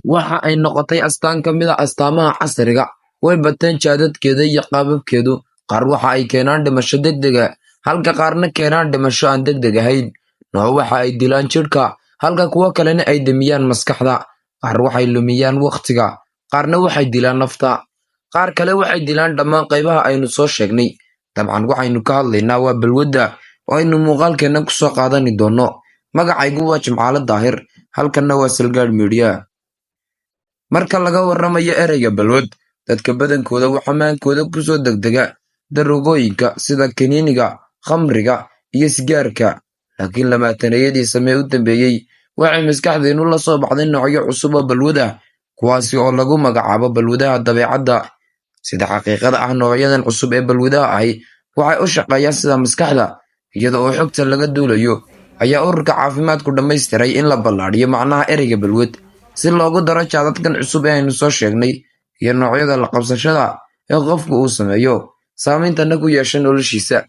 waxa ay noqotay astaan ka mid a astaamaha casriga. Way bateen jaadadkeeda iyo qaababkeedu. Qaar waxa ay keenaan dhimasho degdeg ah, halka qaarna keenaan dhimasho aan degdeg ahayn. Nooc waxa ay dilaan jidhka, halka kuwo kalena ay damiyaan maskaxda. Qaar waxay lumiyaan wakhtiga, qaarna waxay dilaan nafta. Qaar kale waxay dilaan dhammaan qaybaha aynu soo sheegnay. Dabcan waxaynu ka hadlaynaa waa balwadda oo aynu muuqaalkeenna ku soo qaadani doonno. Magacaygu waa Jimcaale Daahir, halkanna waa Salgaadh Media. Marka laga warramayo ereyga balwad, dadka badankooda waxaa maankooda ku soo degdega daroogooyinka sida kiniiniga, khamriga iyo sigaarka. Laakiin labaatanayadii sane u dambeeyey waxay maskaxdeennu la soo baxday noocyo cusub oo balwad ah, kuwaasi oo lagu magacaabo balwadaha dabeecadda. Sida xaqiiqada ah, noocyadan cusub ee balwadaha ahi waxay u shaqeeyaan sida maskaxda. Iyada oo xogta laga duulayo ayaa ururka caafimaadku dhammaystiray in la ballaadhiyo macnaha ereyga balwad si loogu daro jaadadkan cusub ee aynu soo sheegnay iyo noocyada la qabsashada ee qofku uu sameeyo, saameyntana ku yeesha noloshiisa.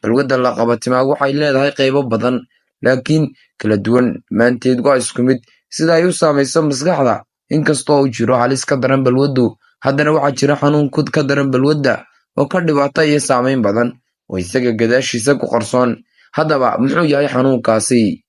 Balwadda la qabatimaa waxay leedahay qaybo badan, laakiin kala duwan. Dhammaanteed waa isku mid sida ay u saamayso maskaxda. Inkastoo uu jiro halis ka daran balwaddu, haddana waxaa jira xanuun ka daran balwadda oo ka dhibaato iyo saameyn badan oo isaga gadaashiisa ku qarsoon. Haddaba, muxuu yahay xanuunkaasi?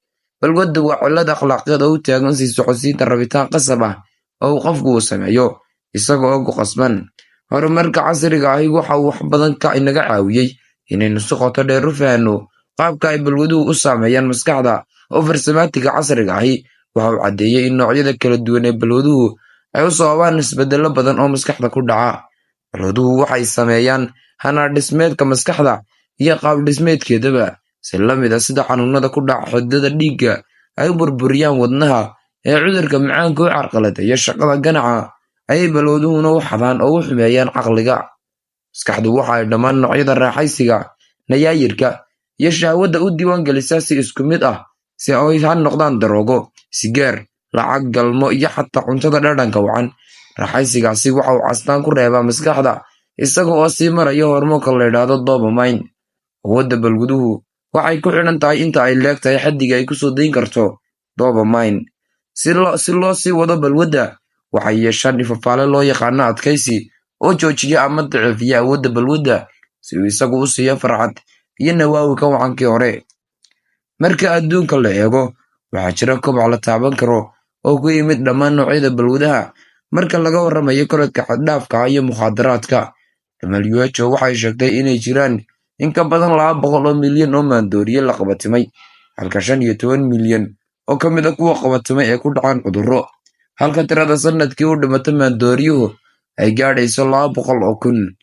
Balwaddu waa cillad akhlaaqeed oo u taagan sii socodsiinta rabitaan qasab ah oo uu qofku sameeyo isaga oo ku qasban. Horumarka casriga ahi waxa uu wax badan inaga caawiyey inaynu si qoto dheer u fahanno qaabka ay balwaduhu u saameeyaan maskaxda. oo farsamatiga casriga ahi waxa uu caddeeyey in noocyada kala duwan ee balwaduhu ay u sababaan isbeddello badan oo maskaxda ku dhaca. Balwaduhu waxay saameeyaan hanaad dhismeedka maskaxda iyo qaab dhismeedkeedaba, si la mid ah sida xanuunada ku dhaca xididdada dhiigga ay u burburiyaan wadnaha ee cudurka macaanka u carqaladeeya shaqada ganaca, ayay balwaduhuna u xadaan oo u xumeeyaan caqliga. Maskaxdu waxa ay dhammaan noocyada raaxaysiga, nayaayirka, iyo shahwadda u diiwaangelisaa si isku mid ah, si ay ha noqdaan daroogo, sigaar, lacag, galmo iyo xataa cuntada dhadhanka wacan. Raaxaysigaasi waxa uu castaan ku reebaa maskaxda isaga oo sii maraya hormoonka la yidhaahdo dopamine. Awoodda balwaduhu waxay ku xidhan tahay inta ay leegtahay xaddiga ay ku soo dayn karto dopamine. Si loo sii wado balwadda, waxay yeeshaan ifafaale loo yaqaano adkaysi oo joojiya ama daciifiya awoodda balwadda si uu isagu u siiyo farxad iyo nawaawi ka wacankii hore. Marka adduunka la eego, waxaa jira koboc la taaban karo oo ku yimid dhammaan noocyada balwadaha. Marka laga warramayo korodhka xad-dhaafka ah iyo mukhaadaraadka, WHO waxay sheegtay inay jiraan in ka badan 200 milyan oo maandooriye la qabatimay, halka 15 milyan oo ka mid ah kuwa qabatimay ay ku dhacaan cudurro, halka tirada sanadkii u dhimata maandooriyuhu ay gaadhayso 200,000.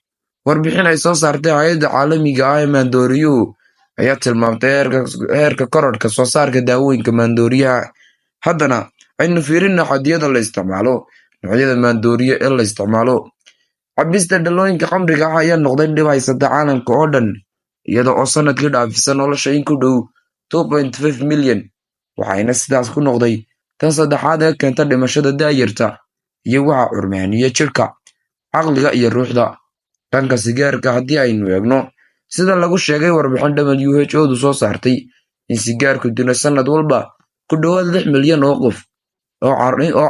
Warbixin ay soo saartay hay'adda caalamiga ah ee maandooriyuhu ayaa tilmaamtay heerka korodhka soo saarka daawooyinka maandooriyaha. Haddana aynu fiirino xaddiyada la isticmaalo. Noocyada maandooriye ee la isticmaalo. Cabista dhalooyinka khamriga ah ayaa noqday dhib haysata caalamka oo dhan, iyada oo sanadkii dhaafisa nolosha in ku dhow 2.5 milyan, waxayna sidaas ku noqday tan saddexaad ee keenta dhimashada da'yarta iyo waxa curyaamiya jidhka, caqliga iyo ruuxda. Dhanka sigaarka haddii aynu eegno, sida lagu sheegay warbixin WHO soo saartay, in sigaarku dilo sanad walba ku dhowaad 6 milyan oo qof oo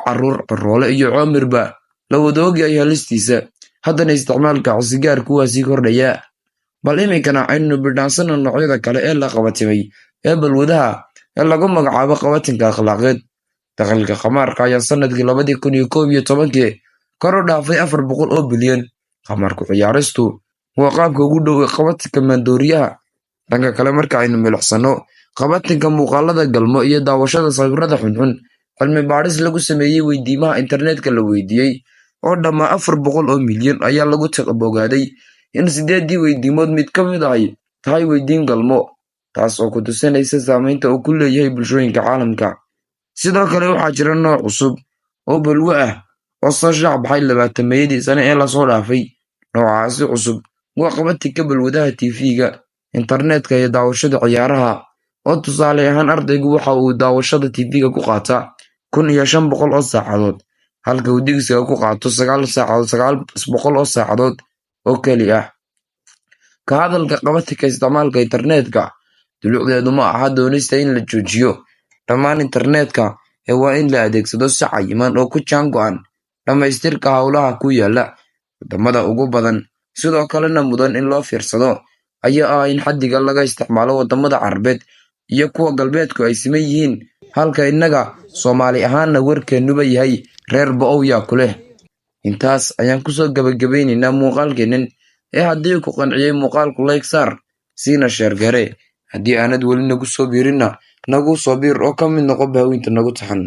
carruur, ciroole iyo coomirba la wada ogyahay halistiisa. Haddana isticmaalka sigaarku waa sii kordhaya. Bal iminkana aynu bidhaansano noocyada kale ee la qabatimay ee balwadaha ee lagu magacaabo qabatinka akhlaaqeed. Dakhliga khamaarka ayaa sanadkii 2011 kor u dhaafay 400 oo bilyan. Khamaarku ciyaaristu waa qaabka ugu dhow ee qabatinka maandooriyaha. Dhanka kale, marka aynu milicsano qabatinka muuqaalada galmo iyo daawashada sawirrada xunxun, cilmi baadhis lagu sameeyey weydiimaha internetka la weydiiyey oo dhammaa 400 oo milyan ayaa lagu ogaaday in 8 weydiimood mid ka mid ahi tahay weydiin galmo, taas oo ku tusinaysa saameynta uu ku leeyahay bulshooyinka caalamka. Sidoo kale, waxaa jira nooc cusub oo balwo ah oo soo shaac baxay 20-meeyadii sane ee lasoo dhaafay. Noocaasi cusub waa qabatinka balwadaha TV-ga, internetka iyo daawashada ciyaaraha. oo tusaale ahaan, ardaygu waxa uu daawashada TV-ga ku qaataa 1500 oo saacadood, halka uu dugsiga ku qaato 900 oo saacadood oo keli ah. Ka hadalka qabatinka isticmaalka internetka, dulucdeedu ma aha doonista in la joojiyo dhammaan internetka, ee waa in la adeegsado si cayiman oo ku jaan go'an dhammaystirka howlaha ku yaala wadamada ugu badan. Sidoo kalena mudan in loo fiirsado ayaa ah in xaddiga laga isticmaalo wadamada Carbeed iyo kuwa galbeedku ay siman yihiin, halka innaga Soomaali ahaanna warkeennuba yahay reer bo'ow yaa ku leh. Intaas ayaan kusoo gabagabeynaynaa muuqaalkeennan, ee haddii ku qanciyey muuqaalku like saar, siina sheer gare. Haddii aanad weli nagu soo biirinna nagu soo biir oo ka mid noqo bahweynta nagu taxan.